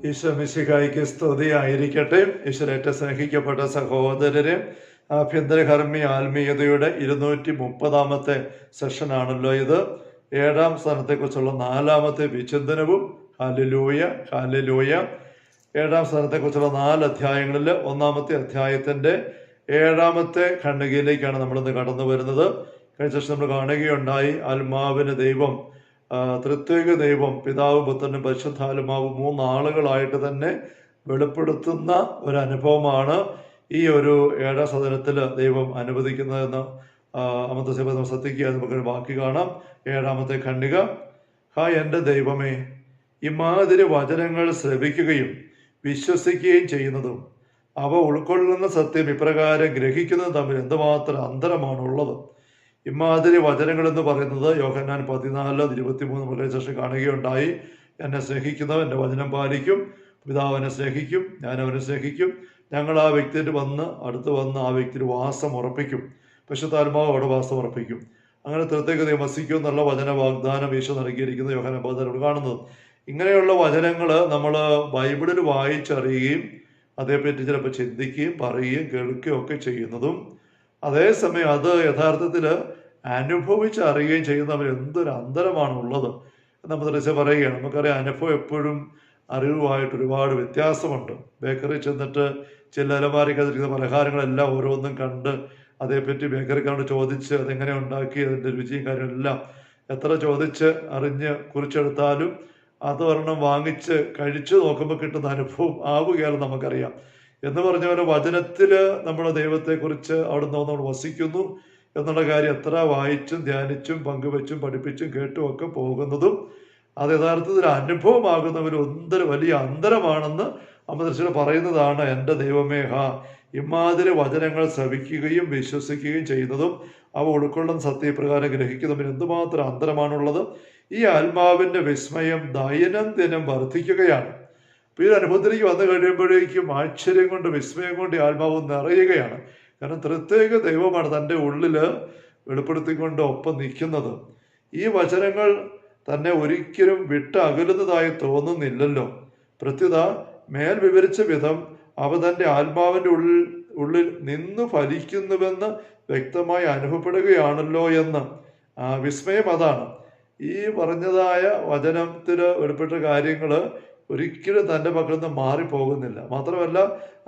ഈശോ മിശിഹായ്ക്ക് സ്തുതിയായിരിക്കട്ടെ. ഈശ്വരേറ്റ സ്നേഹിക്കപ്പെട്ട സഹോദരരെ, ആഭ്യന്തരകർമ്മി ആത്മീയതയുടെ 230ാമത്തെ സെഷനാണല്ലോ ഇത്. 7ാം സ്ഥാനത്തെക്കുറിച്ചുള്ള 4ാമത്തെ വിചിന്തനവും. Hallelujah, hallelujah. 7ാം സ്ഥാനത്തെക്കുറിച്ചുള്ള 4 അധ്യായങ്ങളിൽ 1ാമത്തെ അധ്യായത്തിൻ്റെ 7ാമത്തെ ഖണ്ഡികയിലേക്കാണ് നമ്മളിന്ന് കടന്നു വരുന്നത്. കഴിഞ്ഞ സെഷൻ നമ്മൾ കാണുകയുണ്ടായി, ആത്മാവിന് ദൈവം, ത്രിത്വിക ദൈവം പിതാവ്, പുത്രനും പരിശുദ്ധാത്മാവും 3 ആളുകളായിട്ട് തന്നെ വെളിപ്പെടുത്തുന്ന ഒരനുഭവമാണ് ഈ ഒരു 7ാം സദനത്തിൽ ദൈവം അനുവദിക്കുന്നതെന്ന് അമൃത സഭ നമ്മൾ ശ്രദ്ധിക്കുക. നമുക്കൊരു വാക്ക് കാണാം. 7ാമത്തെ ഖണ്ഡിക. എൻ്റെ ദൈവമേ, ഇമാതിരി വചനങ്ങൾ ശ്രവിക്കുകയും വിശ്വസിക്കുകയും ചെയ്യുന്നതും അവ ഉൾക്കൊള്ളുന്ന സത്യം ഇപ്രകാരം ഗ്രഹിക്കുന്നതും തമ്മിൽ എന്തുമാത്രം അന്തരമാണുള്ളത്. ഇമാതിരി വചനങ്ങൾ എന്ന് പറയുന്നത് യോഹന്നാൻ 14:23 മുതലേ ശേഷം കാണുകയുണ്ടായി. എന്നെ സ്നേഹിക്കുന്നവൻ എൻ്റെ വചനം പാലിക്കും, പിതാവ് എന്നെ സ്നേഹിക്കും, ഞാൻ അവനെ സ്നേഹിക്കും, ഞങ്ങൾ ആ വ്യക്തിയിൽ അടുത്ത് വന്ന് ആ വ്യക്തിയിൽ വാസം ഉറപ്പിക്കും, പരിശുദ്ധാത്മാവ് അവിടെ വാസം ഉറപ്പിക്കും. അങ്ങനെ ത്രിത്വികതയെ വസിക്കും എന്നുള്ള വചന വാഗ്ദാനം ഈശോ നൽകിയിരിക്കുന്നത് യോഹന്നാൻ 14 കാണുന്നത്. ഇങ്ങനെയുള്ള വചനങ്ങൾ നമ്മൾ ബൈബിളിൽ വായിച്ചറിയുകയും അതേപ്പറ്റി ചിലപ്പോൾ ചിന്തിക്കുകയും പറയുകയും കേൾക്കുകയും ഒക്കെ ചെയ്യുന്നതും, അതേസമയം അത് യഥാർത്ഥത്തിൽ അനുഭവിച്ചറിയുകയും ചെയ്യുന്നവർ എന്തൊരു അന്തരമാണുള്ളത് നമ്മൾ തിരിച്ച് പറയുകയാണ്. നമുക്കറിയാം, അനുഭവം എപ്പോഴും അറിവുമായിട്ട് ഒരുപാട് വ്യത്യാസമുണ്ട്. ബേക്കറി ചെന്നിട്ട് ചില അലമാരിക്കകത്തിരിക്കുന്ന പലഹാരങ്ങളെല്ലാം ഓരോന്നും കണ്ട് അതേപ്പറ്റി ബേക്കറിക്കാരോട് ചോദിച്ച് അതെങ്ങനെ ഉണ്ടാക്കി അതിൻ്റെ രുചിയും കാര്യമെല്ലാം എത്ര ചോദിച്ച് അറിഞ്ഞ് കുറിച്ചെടുത്താലും അത് ഒരെണ്ണം വാങ്ങിച്ച് കഴിച്ചു നോക്കുമ്പോൾ കിട്ടുന്ന അനുഭവം ആവുകയാലും നമുക്കറിയാം. എന്ന് പറഞ്ഞ പോലെ വചനത്തിൽ നമ്മൾ ദൈവത്തെക്കുറിച്ച് അവിടെ നിന്ന് നമ്മൾ വസിക്കുന്നു എന്നുള്ള കാര്യം എത്ര വായിച്ചും ധ്യാനിച്ചും പങ്കുവെച്ചും പഠിപ്പിച്ചും കേട്ടും ഒക്കെ പോകുന്നതും അത് യഥാർത്ഥത്തിൽ അനുഭവമാകുന്നവർ എന്തൊരു വലിയ അന്തരമാണെന്ന് അമൃതശ്വര പറയുന്നതാണ്. എൻ്റെ ദൈവമേ, ഇമാതിരി വചനങ്ങൾ ശ്രവിക്കുകയും വിശ്വസിക്കുകയും ചെയ്യുന്നതും അവ ഉൾക്കൊള്ളുന്ന സത്യപ്രകാരം ഗ്രഹിക്കുന്നതിന് എന്തുമാത്രം അന്തരമാണുള്ളത്. ഈ ആത്മാവിൻ്റെ വിസ്മയം ദൈനംദിനം വർദ്ധിക്കുകയാണ്. അപ്പോൾ ഈ അനുഭവത്തിലേക്ക് വന്നു കഴിയുമ്പോഴേക്കും ആശ്ചര്യം കൊണ്ട് വിസ്മയം കൊണ്ട് ഈ ആത്മാവ് നിറയുകയാണ്. കാരണം ത്രിത്വിക ദൈവമാണ് തൻ്റെ ഉള്ളിൽ വെളിപ്പെടുത്തിക്കൊണ്ട് ഒപ്പം നിൽക്കുന്നത്. ഈ വചനങ്ങൾ തന്നെ ഒരിക്കലും വിട്ടകലുന്നതായി തോന്നുന്നില്ലല്ലോ. പ്രത്യുത മേൽ വിവരിച്ച വിധം അവ തൻ്റെ ആത്മാവിൻ്റെ ഉള്ളിൽ നിന്ന് ഫലിക്കുന്നുവെന്ന് വ്യക്തമായി അനുഭവപ്പെടുകയാണല്ലോ എന്ന് വിസ്മയം അതാണ്. ഈ പറഞ്ഞതായ വചനത്തിൽ വെളിപ്പെട്ട കാര്യങ്ങൾ ഒരിക്കലും തൻ്റെ പക്കൽ നിന്ന് മാറിപ്പോകുന്നില്ല. മാത്രമല്ല,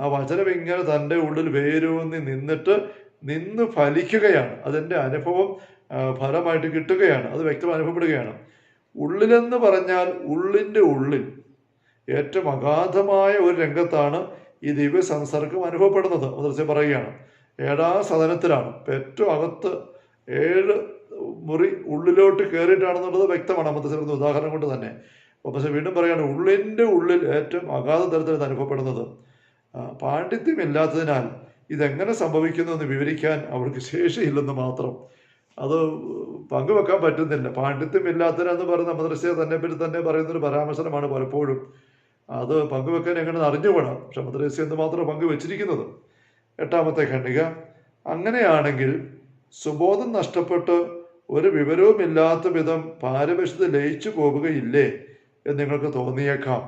ആ വചനം ഇങ്ങനെ തൻ്റെ ഉള്ളിൽ വേരൂന്നി നിന്ന് ഫലിക്കുകയാണ്. അതിൻ്റെ അനുഭവം ഫലമായിട്ട് കിട്ടുകയാണ്. അത് വ്യക്തമായി അനുഭവപ്പെടുകയാണ്. ഉള്ളിലെന്ന് പറഞ്ഞാൽ ഉള്ളിൻ്റെ ഉള്ളിൽ ഏറ്റവും അഗാധമായ ഒരു രംഗത്താണ് ഈ ദിവ്യ സംസർഗം അനുഭവപ്പെടുന്നത്. മദ്രസ പറയുകയാണ്, 7ാം സദനത്തിലാണ്. ഇപ്പം ഏറ്റവും അകത്ത് 7 മുറി ഉള്ളിലോട്ട് കയറിയിട്ടാണെന്നുള്ളത് വ്യക്തമാണ് മദ്രസ ഉദാഹരണം കൊണ്ട് തന്നെ. പക്ഷെ വീണ്ടും പറയുകയാണ്, ഉള്ളിൻ്റെ ഉള്ളിൽ ഏറ്റവും അഗാധ തരത്തിൽ അനുഭവപ്പെടുന്നത്. പാണ്ഡിത്യമില്ലാത്തതിനാൽ ഇതെങ്ങനെ സംഭവിക്കുന്നു എന്ന് വിവരിക്കാൻ അവർക്ക് ശേഷിയില്ലെന്ന് മാത്രം. അത് പങ്കുവെക്കാൻ പറ്റുന്നില്ല. പാണ്ഡിത്യമില്ലാത്തതിനെന്ന് പറയുന്ന മദ്രസയെ തന്നെ പറ്റി തന്നെ പറയുന്നൊരു പരാമർശനമാണ് പലപ്പോഴും. അത് പങ്കുവെക്കാൻ എങ്ങനെ അറിഞ്ഞുകൂടാം. പക്ഷെ മദ്രസ എന്ന് മാത്രം പങ്കുവെച്ചിരിക്കുന്നത്. 8ാമത്തെ ഖണ്ഡിക. അങ്ങനെയാണെങ്കിൽ സുബോധം നഷ്ടപ്പെട്ട് ഒരു വിവരവുമില്ലാത്ത വിധം പാരപര്യത്തിൽ ലയിച്ചു പോവുകയില്ലേ എന്ന് നിങ്ങൾക്ക് തോന്നിയേക്കാം.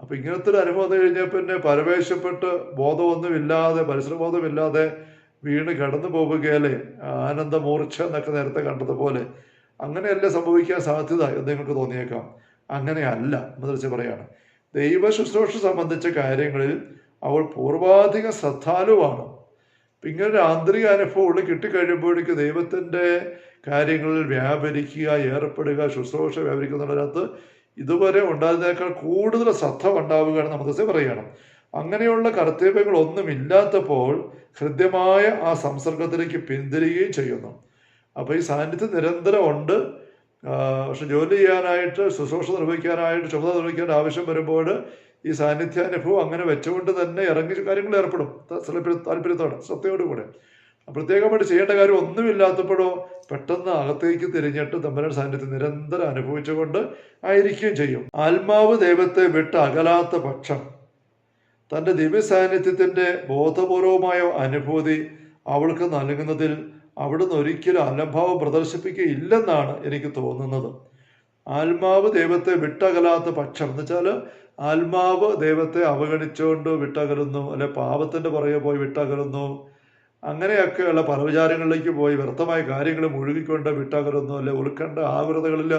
അപ്പം ഇങ്ങനത്തെ ഒരു അനുഭവം വന്നു കഴിഞ്ഞാൽ പിന്നെ പരവേശപ്പെട്ട് ബോധമൊന്നുമില്ലാതെ, പരിസരബോധമില്ലാതെ വീണ് കടന്നു പോവുകയല്ലേ, ആനന്ദമൂർച്ഛ എന്നൊക്കെ നേരത്തെ കണ്ടതുപോലെ. അങ്ങനെയല്ല സംഭവിക്കാൻ സാധ്യത എന്ന് നിങ്ങൾക്ക് തോന്നിയേക്കാം. അങ്ങനെയല്ല മദ്രസ പറയാണ്. ദൈവ ശുശ്രൂഷ സംബന്ധിച്ച കാര്യങ്ങളിൽ അവൾ പൂർവാധിക ശ്രദ്ധാലുവാണ്. അപ്പം ഇങ്ങനൊരു ആന്തരിക അനുഭവം ഉള്ളിൽ കിട്ടിക്കഴിയുമ്പോഴേക്ക് ദൈവത്തിൻ്റെ കാര്യങ്ങളിൽ വ്യാപരിക്കുക, ഏർപ്പെടുക, ശുശ്രൂഷ വ്യാപരിക്കുന്നതിനകത്ത് ഇതുവരെ ഉണ്ടായതിനേക്കാൾ കൂടുതൽ ശ്രദ്ധ ഉണ്ടാവുകയാണ് മദ്രസ പറയുകയാണ്. അങ്ങനെയുള്ള കർത്തവ്യങ്ങളൊന്നും ഇല്ലാത്തപ്പോൾ ഹൃദ്യമായ ആ സംസർഗത്തിലേക്ക് പിന്തിരിയുകയും ചെയ്യുന്നു. അപ്പോൾ ഈ സാന്നിധ്യം നിരന്തരം ഉണ്ട്. പക്ഷെ ജോലി ചെയ്യാനായിട്ട്, ശുശ്രൂഷ നിർവഹിക്കാനായിട്ട്, ചുമതല നിർവഹിക്കാൻ ആവശ്യം വരുമ്പോൾ ഈ സാന്നിധ്യാനുഭവം അങ്ങനെ വെച്ചുകൊണ്ട് തന്നെ ഇറങ്ങി കാര്യങ്ങൾ ഏർപ്പെടും. താല്പര്യത്തോടെ, ശ്രദ്ധയോടുകൂടെ. പ്രത്യേകമായിട്ട് ചെയ്യേണ്ട കാര്യം ഒന്നുമില്ലാത്തപ്പോഴോ പെട്ടെന്ന് അകത്തേക്ക് തിരിഞ്ഞിട്ട് തമ്പുരാന്റെ സാന്നിധ്യം നിരന്തരം അനുഭവിച്ചുകൊണ്ട് ആയിരിക്കുകയും ചെയ്യും. ആത്മാവ് ദൈവത്തെ വിട്ട് അകലാത്ത പക്ഷം തൻ്റെ ദിവ്യ സാന്നിധ്യത്തിൻ്റെ ബോധപൂർവമായ അനുഭൂതി അവൾക്ക് നൽകുന്നതിൽ അവിടുന്ന് ഒരിക്കലും അലംഭാവം പ്രദർശിപ്പിക്കുകയില്ലെന്നാണ് എനിക്ക് തോന്നുന്നത്. ആത്മാവ് ദൈവത്തെ വിട്ടകലാത്ത പക്ഷം എന്ന് വെച്ചാൽ ആത്മാവ് ദൈവത്തെ അവഗണിച്ചുകൊണ്ട് വിട്ടകലുന്നു, അല്ലെ പാപത്തിൻ്റെ പുറകെ പോയി വിട്ടകലുന്നു, അങ്ങനെയൊക്കെയുള്ള പല വിചാരങ്ങളിലേക്ക് പോയി വ്യർത്ഥമായ കാര്യങ്ങൾ മുഴുകിക്കൊണ്ട് വിട്ടകലുന്നു, അല്ലെ ഉൾക്കണ്ട ആകുലതകളിൽ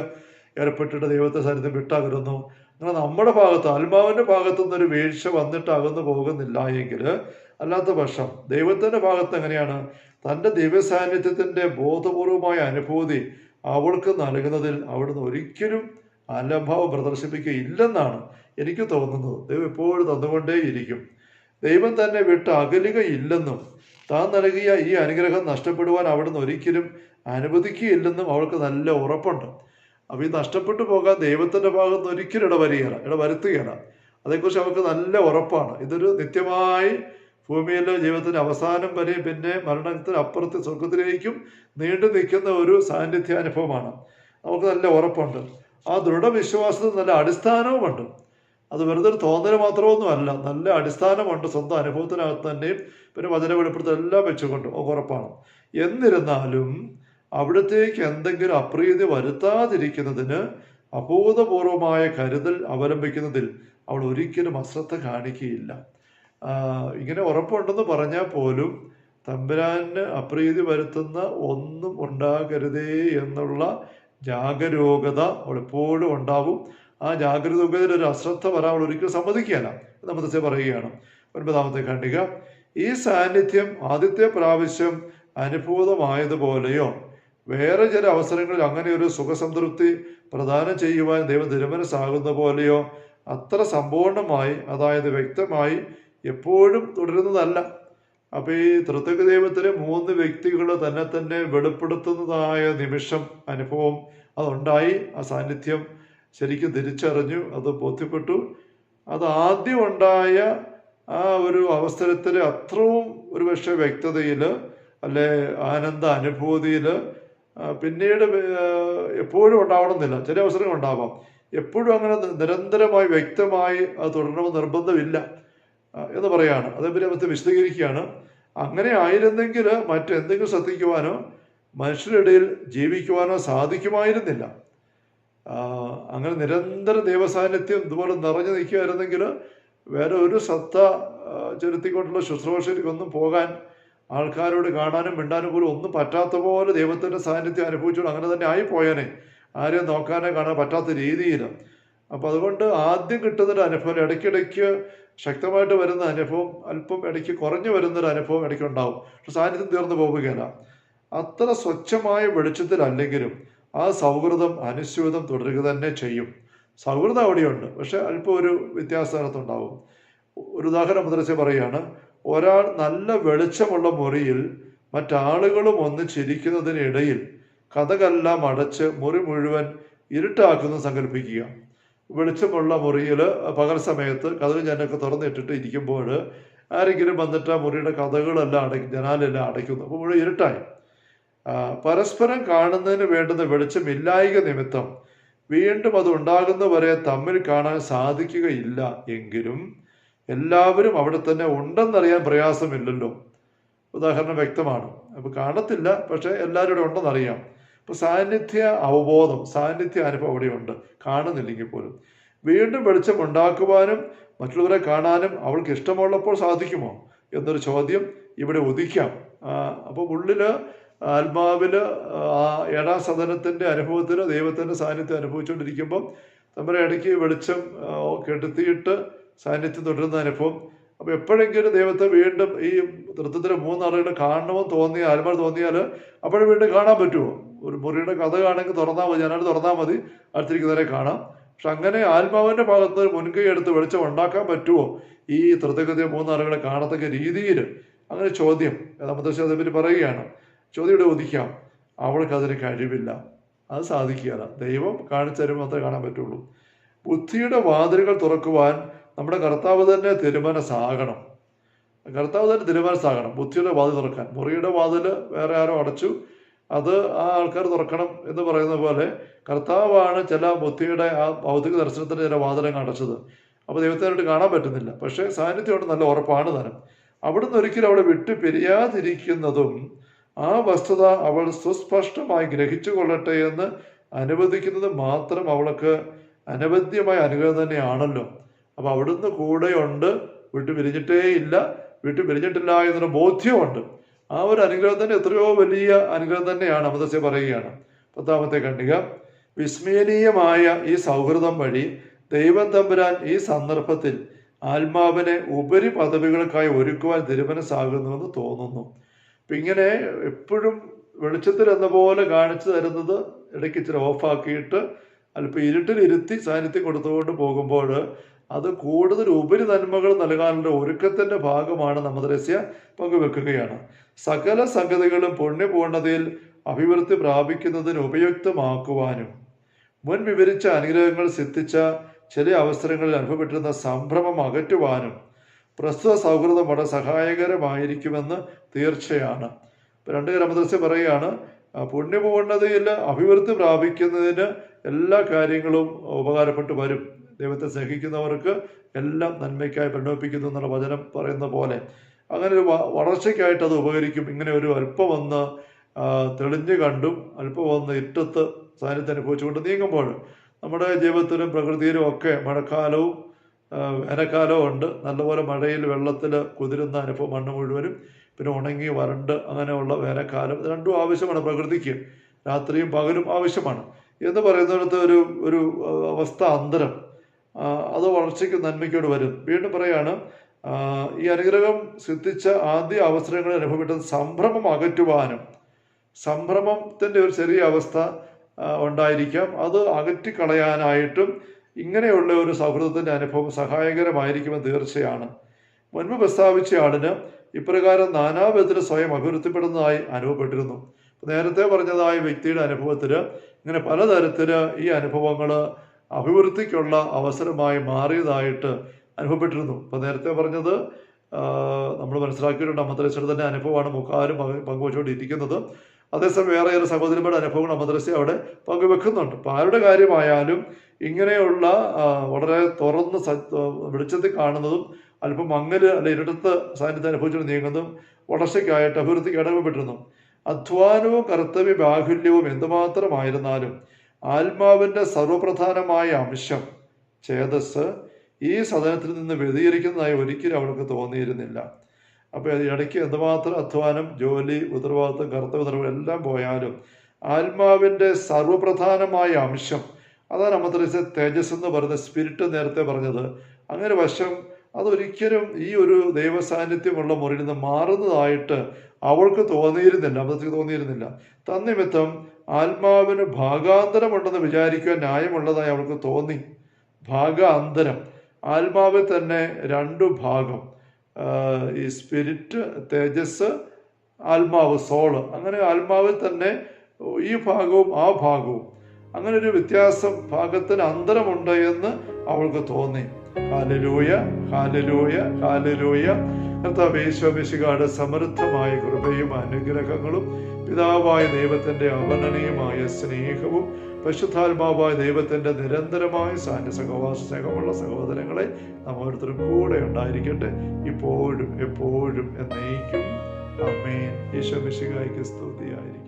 ഏർപ്പെട്ടിട്ട് ദൈവത്തെ സാന്നിധ്യം വിട്ടകലുന്നു. അങ്ങനെ നമ്മുടെ ഭാഗത്ത് ആത്മാവിൻ്റെ ഭാഗത്തു നിന്നൊരു വീഴ്ച വന്നിട്ട് അകന്നു പോകുന്നില്ല എങ്കിൽ, അല്ലാത്ത പക്ഷം ദൈവത്തിൻ്റെ ഭാഗത്ത് എങ്ങനെയാണ് തൻ്റെ ദിവ്യസാന്നിധ്യത്തിൻ്റെ ബോധപൂർവമായ അനുഭൂതി അവൾക്ക് നൽകുന്നതിൽ അവിടുന്ന് ഒരിക്കലും അലംഭാവം പ്രദർശിപ്പിക്കുകയില്ലെന്നാണ് എനിക്ക് തോന്നുന്നത്. ദൈവം എപ്പോഴും തന്നുകൊണ്ടേയിരിക്കും. ദൈവം തന്നെ വിട്ട് അകലുകയില്ലെന്നും താൻ നൽകിയ ഈ അനുഗ്രഹം നഷ്ടപ്പെടുവാൻ അവിടുന്ന് ഒരിക്കലും അനുവദിക്കുകയില്ലെന്നും അവൾക്ക് നല്ല ഉറപ്പുണ്ട്. അപ്പോൾ ഈ നഷ്ടപ്പെട്ടു പോകാൻ ദൈവത്തിൻ്റെ ഭാഗത്ത് ഒരിക്കലും ഇടവരുത്തുകയില്ല. അതേക്കുറിച്ച് അവർക്ക് നല്ല ഉറപ്പാണ്. ഇതൊരു നിത്യമായി ഭൂമിയിലെ ജീവിതത്തിൻ്റെ അവസാനം വരെ പിന്നെ മരണത്തിന് അപ്പുറത്ത് സ്വർഗത്തിലേക്കും നീണ്ടു നിൽക്കുന്ന ഒരു സാന്നിധ്യാനുഭവമാണ്. നമുക്ക് നല്ല ഉറപ്പുണ്ട്. ആ ദൃഢവിശ്വാസത്തിന് നല്ല അടിസ്ഥാനവുമുണ്ട്. അത് വെറുതെ ഒരു തോന്നൽ മാത്രമൊന്നും അല്ല, നല്ല അടിസ്ഥാനമുണ്ട്. സ്വന്തം അനുഭവത്തിനകത്ത് തന്നെയും പിന്നെ വചന വെളിപ്പെടുത്തൽ എല്ലാം വെച്ചുകൊണ്ട് ഉറപ്പാണ്. എന്നിരുന്നാലും അവിടത്തേക്ക് എന്തെങ്കിലും അപ്രീതി വരുത്താതിരിക്കുന്നതിന് അഭൂതപൂർവമായ കരുതൽ അവലംബിക്കുന്നതിൽ അവൾ ഒരിക്കലും അശ്രദ്ധ കാണിക്കുകയില്ല. ഇങ്ങനെ ഉറപ്പുണ്ടെന്ന് പറഞ്ഞാൽ പോലും തമ്പുരാന് അപ്രീതി വരുത്തുന്ന ഒന്നും ഉണ്ടാകരുതേ എന്നുള്ള ജാഗരൂകത അവൾ എപ്പോഴും ഉണ്ടാവും. ആ ജാഗരൂകതയിൽ ഒരു അശ്രദ്ധ വരാൻ അവൾ ഒരിക്കലും സമ്മതിക്കുകയല്ല. നമ്മൾ പറയുകയാണ് 9-ാമത്തെ ഖണ്ഡിക. ഈ സാന്നിധ്യം ആദ്യത്തെ പ്രാവശ്യം അനുഭൂതമായതുപോലെയോ വേറെ ചില അവസരങ്ങളിൽ അങ്ങനെ ഒരു സുഖസംതൃപ്തി പ്രദാനം ചെയ്യുവാൻ ദൈവം തിരുമനസ്സാകുന്ന പോലെയോ അത്ര സമ്പൂർണമായി, അതായത് വ്യക്തമായി എപ്പോഴും തുടരുന്നതല്ല. അപ്പോൾ ഈ ത്രിത്വക ദൈവത്തിലെ 3 വ്യക്തികൾ തന്നെ വെളിപ്പെടുത്തുന്നതായ നിമിഷം അനുഭവം അതുണ്ടായി. ആ സാന്നിധ്യം ശരിക്കും തിരിച്ചറിഞ്ഞു, അത് ബോധ്യപ്പെട്ടു. അത് ആദ്യം ഉണ്ടായ ആ ഒരു അവസരത്തിൽ അത്രയും ഒരുപക്ഷെ വ്യക്തതയിൽ അല്ലെ ആനന്ദ അനുഭൂതിയിൽ പിന്നീട് എപ്പോഴും ഉണ്ടാവണമെന്നില്ല. ചില അവസരങ്ങൾ ഉണ്ടാവാം. എപ്പോഴും അങ്ങനെ നിരന്തരമായി വ്യക്തമായി അത് തുടരണമെന്ന് നിർബന്ധമില്ല എന്ന് പറയാണ്. അതേപറ്റി അവസ്ഥ വിശദീകരിക്കുകയാണ്. അങ്ങനെ ആയിരുന്നെങ്കിൽ മറ്റെന്തെങ്കിലും ശ്രദ്ധിക്കുവാനോ മനുഷ്യരുടെ ഇടയിൽ ജീവിക്കുവാനോ സാധിക്കുമായിരുന്നില്ല. അങ്ങനെ നിരന്തര ദൈവസാന്നിധ്യം ഇതുപോലെ നിറഞ്ഞു നിൽക്കുമായിരുന്നെങ്കിൽ വേറെ ഒരു ശ്രദ്ധ ചെലുത്തിക്കൊണ്ടുള്ള ശുശ്രൂഷയിലേക്കൊന്നും പോകാൻ ആൾക്കാരോട് കാണാനും മിണ്ടാനും പോലും ഒന്നും പറ്റാത്ത പോലെ ദൈവത്തിൻ്റെ സാന്നിധ്യം അനുഭവിച്ചുകൊണ്ട് അങ്ങനെ തന്നെ ആയിപ്പോയാനെ, ആരെയും നോക്കാനോ കാണാൻ പറ്റാത്ത രീതിയിൽ. അപ്പോൾ അതുകൊണ്ട് ആദ്യം കിട്ടുന്നൊരു അനുഭവം ഇടയ്ക്കിടയ്ക്ക് ശക്തമായിട്ട് വരുന്ന അനുഭവം, അല്പം ഇടയ്ക്ക് കുറഞ്ഞു വരുന്നൊരു അനുഭവം ഇടയ്ക്ക് ഉണ്ടാവും. പക്ഷെ സാന്നിധ്യം തീർന്നു പോവുകയല്ല. അത്ര സ്വച്ഛമായ വെളിച്ചത്തിലല്ലെങ്കിലും ആ സൗഹൃദം അനുസ്യൂതം തുടരുക തന്നെ ചെയ്യും. സൗഹൃദം അവിടെയുണ്ട്, പക്ഷെ അല്പം ഒരു വ്യത്യാസത്തിനകത്തുണ്ടാവും. ഒരു ഉദാഹരണം മുദ്രച്ച പറയുകയാണ്. ഒരാൾ നല്ല വെളിച്ചമുള്ള മുറിയിൽ മറ്റാളുകളും ഒന്ന് ചിരിക്കുന്നതിനിടയിൽ കതകെല്ലാം അടച്ച് മുറി മുഴുവൻ ഇരുട്ടാക്കുന്നത് സങ്കല്പിക്കുക. വെളിച്ചമുള്ള മുറിയിൽ പകൽ സമയത്ത് കതക് ജനലൊക്കെ തുറന്നിട്ടിട്ട് ഇരിക്കുമ്പോൾ ആരെങ്കിലും വന്നിട്ട് ആ മുറിയുടെ കഥകളെല്ലാം ജനാലെല്ലാം അടയ്ക്കുന്നു. അപ്പോൾ മുഴുവൻ ഇരുട്ടായി. പരസ്പരം കാണുന്നതിന് വേണ്ടുന്ന വെളിച്ചമില്ലായിക നിമിത്തം വീണ്ടും അത് ഉണ്ടാകുന്നവരെ തമ്മിൽ കാണാൻ സാധിക്കുകയില്ല എങ്കിലും എല്ലാവരും അവിടെ തന്നെ ഉണ്ടെന്നറിയാൻ പ്രയാസമില്ലല്ലോ. ഉദാഹരണം വ്യക്തമാണ്. അപ്പോൾ കാണത്തില്ല, പക്ഷെ എല്ലാവരും ഇവിടെ ഉണ്ടെന്നറിയാം. ഇപ്പോൾ സാന്നിധ്യ അവബോധം, സാന്നിധ്യ അനുഭവം അവിടെയുണ്ട്, കാണുന്നില്ലെങ്കിൽ പോലും. വീണ്ടും വെളിച്ചം ഉണ്ടാക്കുവാനും മറ്റുള്ളവരെ കാണാനും അവൾക്ക് ഇഷ്ടമുള്ളപ്പോൾ സാധിക്കുമോ എന്നൊരു ചോദ്യം ഇവിടെ ഉദിക്കാം. അപ്പോൾ ഉള്ളിൽ ആത്മാവിൽ ആ 7-ാം സദനത്തിൻ്റെ അനുഭവത്തിൽ ദൈവത്തിൻ്റെ സാന്നിധ്യം അനുഭവിച്ചുകൊണ്ടിരിക്കുമ്പം നമ്മുടെ ഇടയ്ക്ക് വെളിച്ചം കെടുത്തിയിട്ട് സാന്നിധ്യം തുടരുന്ന അനുഭവം. അപ്പോൾ എപ്പോഴെങ്കിലും ദൈവത്തെ വീണ്ടും ഈ തൃത്വത്തിലെ 3 ആളുകൾ കാണണമെന്ന് തോന്നിയാൽ, ആത്മാവ് തോന്നിയാൽ അപ്പോഴും വീണ്ടും കാണാൻ പറ്റുമോ? ഒരു മുറിയുടെ കഥ കാണുമെങ്കിൽ തുറന്നാൽ മതി, ജനാൽ തുറന്നാൽ മതി, അടുത്തിരിക്കുന്നവരെ കാണാം. പക്ഷെ അങ്ങനെ ആത്മാവിൻ്റെ ഭാഗത്ത് മുൻകൈ എടുത്ത് വെളിച്ചം ഉണ്ടാക്കാൻ പറ്റുമോ ഈ തൃത്വഗതിയെ 3 ആളുകളെ കാണത്തക്ക രീതിയിൽ? അങ്ങനെ ചോദ്യം അതേപറ്റി പറയുകയാണ്. ചോദ്യം ഇവിടെ ഉദിക്കാം. അവൾക്കതിന് കഴിവില്ല, അത് സാധിക്കുകയില്ല. ദൈവം കാണിച്ചു തരുമ്പോൾ മാത്രമേ കാണാൻ പറ്റുള്ളൂ. ബുദ്ധിയുടെ വാതിലുകൾ തുറക്കുവാൻ നമ്മുടെ കർത്താവ് തന്നെ തിരുമനസ്സാകണം. കർത്താവ് തന്നെ തിരുമനസ്സാകണം ബുദ്ധിയുടെ വാതിൽ തുറക്കാൻ. മുറിയുടെ വാതിൽ വേറെ ആരോ അടച്ചു, അത് ആ ആൾക്കാർ തുറക്കണം എന്ന് പറയുന്ന പോലെ കർത്താവാണ് ചില ബുദ്ധിയുടെ ആ ഭൗതിക ദർശനത്തിൻ്റെ ചില വാതിലങ്ങ് അടച്ചത്. അപ്പോൾ ദൈവത്തിനായിട്ട് കാണാൻ പറ്റുന്നില്ല. പക്ഷേ സാന്നിധ്യമായിട്ട് നല്ല ഉറപ്പാണ് താനും. അവിടുന്ന് ഒരിക്കലും അവളെ വിട്ടു പിരിയാതിരിക്കുന്നതും ആ വസ്തുത അവൾ സുസ്പഷ്ടമായി ഗ്രഹിച്ചു കൊള്ളട്ടെ എന്ന് അനുവദിക്കുന്നത് മാത്രം അവൾക്ക് അനവദ്യമായ അനുഗ്രഹം തന്നെയാണല്ലോ. അപ്പം അവിടുന്ന് കൂടെയുണ്ട്, വിട്ടു പിരിഞ്ഞിട്ടേ ഇല്ല, വിട്ടു പിരിഞ്ഞിട്ടില്ല എന്നൊരു ബോധ്യമുണ്ട്. ആ ഒരു അനുഗ്രഹം തന്നെ എത്രയോ വലിയ അനുഗ്രഹം തന്നെയാണ്. അമൃതസ്യ പറയുകയാണ് 10ാമത്തെ ഖണ്ഡിക. വിസ്മയനീയമായ ഈ സൗഹൃദം വഴി ദൈവം തമ്പുരാൻ ഈ സന്ദർഭത്തിൽ ആത്മാവിനെ ഉപരി പദവികൾക്കായി ഒരുക്കുവാൻ തിരുമനസ്സാകുന്നുവെന്ന് തോന്നുന്നു. അപ്പം ഇങ്ങനെ എപ്പോഴും വെളിച്ചത്തിൽ എന്ന പോലെ കാണിച്ചു തരുന്നത് ഇടയ്ക്ക് ഇച്ചിരി ഓഫാക്കിയിട്ട് അല്പം ഇരുട്ടിലിരുത്തി സാന്നിധ്യം കൊടുത്തുകൊണ്ട് പോകുമ്പോൾ അത് കൂടുതൽ ഉപരി നന്മകൾ നൽകാനുള്ള ഒരുക്കത്തിൻ്റെ ഭാഗമാണ് അമൃതസ്യ പങ്കുവെക്കുകയാണ്. സകല സംഗതികളും പുണ്യപൂർണ്ണതയിൽ അഭിവൃദ്ധി പ്രാപിക്കുന്നതിന് ഉപയുക്തമാക്കുവാനും മുൻ വിവരിച്ച അനുഗ്രഹങ്ങൾ സിദ്ധിച്ച ചില അവസരങ്ങളിൽ അനുഭവപ്പെട്ടിരുന്ന സംഭ്രമം അകറ്റുവാനും പ്രസ്തുത സൗഹൃദം വളരെ സഹായകരമായിരിക്കുമെന്ന് തീർച്ചയാണ്. 2 അമൃതസ്യ പറയുകയാണ്, പുണ്യപൂർണ്ണതയിൽ അഭിവൃദ്ധി പ്രാപിക്കുന്നതിന് എല്ലാ കാര്യങ്ങളും ഉപകാരപ്പെട്ടു വരും. ദൈവത്തെ സ്നേഹിക്കുന്നവർക്ക് എല്ലാം നന്മയ്ക്കായി പരിണമിപ്പിക്കുന്നു എന്നുള്ള വചനം പറയുന്ന പോലെ അങ്ങനെ ഒരു വളർച്ചയ്ക്കായിട്ട് അത് ഉപകരിക്കും. ഇങ്ങനെ ഒരു അല്പം ഒന്ന് തെളിഞ്ഞു കണ്ടും അല്പം ഒന്ന് ഇട്ടത്ത് സാന്നിധ്യം അനുഭവിച്ചുകൊണ്ട് നീങ്ങുമ്പോൾ നമ്മുടെ ജീവിതത്തിലും പ്രകൃതിയിലും ഒക്കെ മഴക്കാലവും വേനൽക്കാലവും ഉണ്ട്. നല്ലപോലെ മഴയിൽ വെള്ളത്തിൽ കുതിരുന്ന അനുഭവം, മണ്ണ് മുഴുവനും, പിന്നെ ഉണങ്ങി വരണ്ട് അങ്ങനെയുള്ള വേനൽക്കാലം. ഇത് രണ്ടും ആവശ്യമാണ് പ്രകൃതിക്ക്. രാത്രിയും പകലും ആവശ്യമാണ് എന്ന് പറയുന്നിടത്ത് ഒരു അവസ്ഥ അന്തരം അത് വളർച്ചയ്ക്ക് നന്മയ്ക്കോട് വരും. വീണ്ടും പറയാണ്, ഈ അനുഗ്രഹം സിദ്ധിച്ച ആദ്യ അവസരങ്ങളിൽ അനുഭവപ്പെട്ടത് സംഭ്രമം അകറ്റുവാനും, സംഭ്രമത്തിൻ്റെ ഒരു ചെറിയ അവസ്ഥ ഉണ്ടായിരിക്കാം, അത് അകറ്റിക്കളയാനായിട്ടും ഇങ്ങനെയുള്ള ഒരു സൗഹൃദത്തിൻ്റെ അനുഭവം സഹായകരമായിരിക്കുമെന്ന് തീർച്ചയാണ്. മുൻപ് പ്രസ്താവിച്ച ആളിന് ഇപ്രകാരം നാനാവിധത്തിൽ സ്വയം അഭിവൃദ്ധിപ്പെടുന്നതായി അനുഭവപ്പെട്ടിരുന്നു. നേരത്തെ പറഞ്ഞതായ വ്യക്തിയുടെ അനുഭവത്തിൽ ഇങ്ങനെ പലതരത്തിൽ ഈ അനുഭവങ്ങൾ അഭിവൃദ്ധിക്കുള്ള അവസരമായി മാറിയതായിട്ട് അനുഭവപ്പെട്ടിരുന്നു. അപ്പോൾ നേരത്തെ പറഞ്ഞത് നമ്മൾ മനസ്സിലാക്കിയിട്ടുണ്ട്, അമൃതസ്യയുടെ തന്നെ അനുഭവമാണ് മുക്കാലും പങ്കുവച്ചുകൊണ്ടിരിക്കുന്നത്. അതേസമയം വേറെ ഏറെ സഹോദരന്മാരുടെ അനുഭവങ്ങൾ അമൃതസ്യ അവിടെ പങ്കുവെക്കുന്നുണ്ട്. അപ്പോൾ ആരുടെ കാര്യമായാലും ഇങ്ങനെയുള്ള വളരെ തുറന്ന് വെളിച്ചത്തിൽ കാണുന്നതും അല്പം മങ്ങല് അല്ലെ ഇരുട്ടത്ത് സാന്നിധ്യം അനുഭവിച്ചുകൊണ്ട് നീങ്ങുന്നതും വളർച്ചയ്ക്കായിട്ട് അഭിവൃദ്ധിക്ക് അനുഭവപ്പെട്ടിരുന്നു. അധ്വാനവും കർത്തവ്യ ബാഹുല്യവും എന്തുമാത്രമായിരുന്നാലും ആത്മാവിൻ്റെ സർവപ്രധാനമായ അംശം ചേതസ് ഈ സദനത്തിൽ നിന്ന് വ്യതിചരിക്കുന്നതായി ഒരിക്കലും അവൾക്ക് തോന്നിയിരുന്നില്ല. അപ്പോൾ ഇടയ്ക്ക് എന്തുമാത്രം അധ്വാനം, ജോലി, ഉത്തരവാദിത്വം, കർത്തവ്യം എല്ലാം പോയാലും ആത്മാവിൻ്റെ സർവപ്രധാനമായ അംശം, അതാണ് അമൃതസ്യ തേജസ് എന്ന് പറയുന്ന സ്പിരിറ്റ് നേരത്തെ പറഞ്ഞത്. അങ്ങനെ വശം അതൊരിക്കലും ഈ ഒരു ദൈവസാന്നിധ്യമുള്ള മുറിയിൽ നിന്ന് മാറുന്നതായിട്ട് അവൾക്ക് തോന്നിയിരുന്നില്ല, അമൃതയ്ക്ക് തോന്നിയിരുന്നില്ല. തന്നിമിത്തം ആത്മാവിന് ഭാഗാന്തരമുണ്ടെന്ന് വിചാരിക്കുവാൻ ന്യായമുള്ളതായി അവൾക്ക് തോന്നി. ഭാഗാന്തരം, ആത്മാവിൽ തന്നെ 2 ഭാഗം, ഈ സ്പിരിറ്റ്, തേജസ്, ആത്മാവ്, സോള്, അങ്ങനെ ആത്മാവിൽ തന്നെ ഈ ഭാഗവും ആ ഭാഗവും, അങ്ങനെ ഒരു വ്യത്യാസം, ഭാഗത്തിന് അന്തരമുണ്ട് എന്ന് അവൾക്ക് തോന്നി. Hallelujah, hallelujah, hallelujah. കർത്താവേ യേശുമിശിഹായുടെ സമൃദ്ധമായ കൃപയും അനുഗ്രഹങ്ങളും പിതാവായ ദൈവത്തിൻ്റെ അവർണ്ണനീയമായ സ്നേഹവും പരിശുദ്ധാത്മാവായ ദൈവത്തിൻ്റെ നിരന്തരമായ സഹവാസ സ്നേഹമുള്ള സഹോദരങ്ങളെ നാം ഓരോരുത്തരും കൂടെ ഉണ്ടായിരിക്കട്ടെ, ഇപ്പോഴും എപ്പോഴും എന്നേക്കും. ആമേൻ. യേശുമിശിഹായ്ക്ക് സ്തുതിയായിരിക്കും.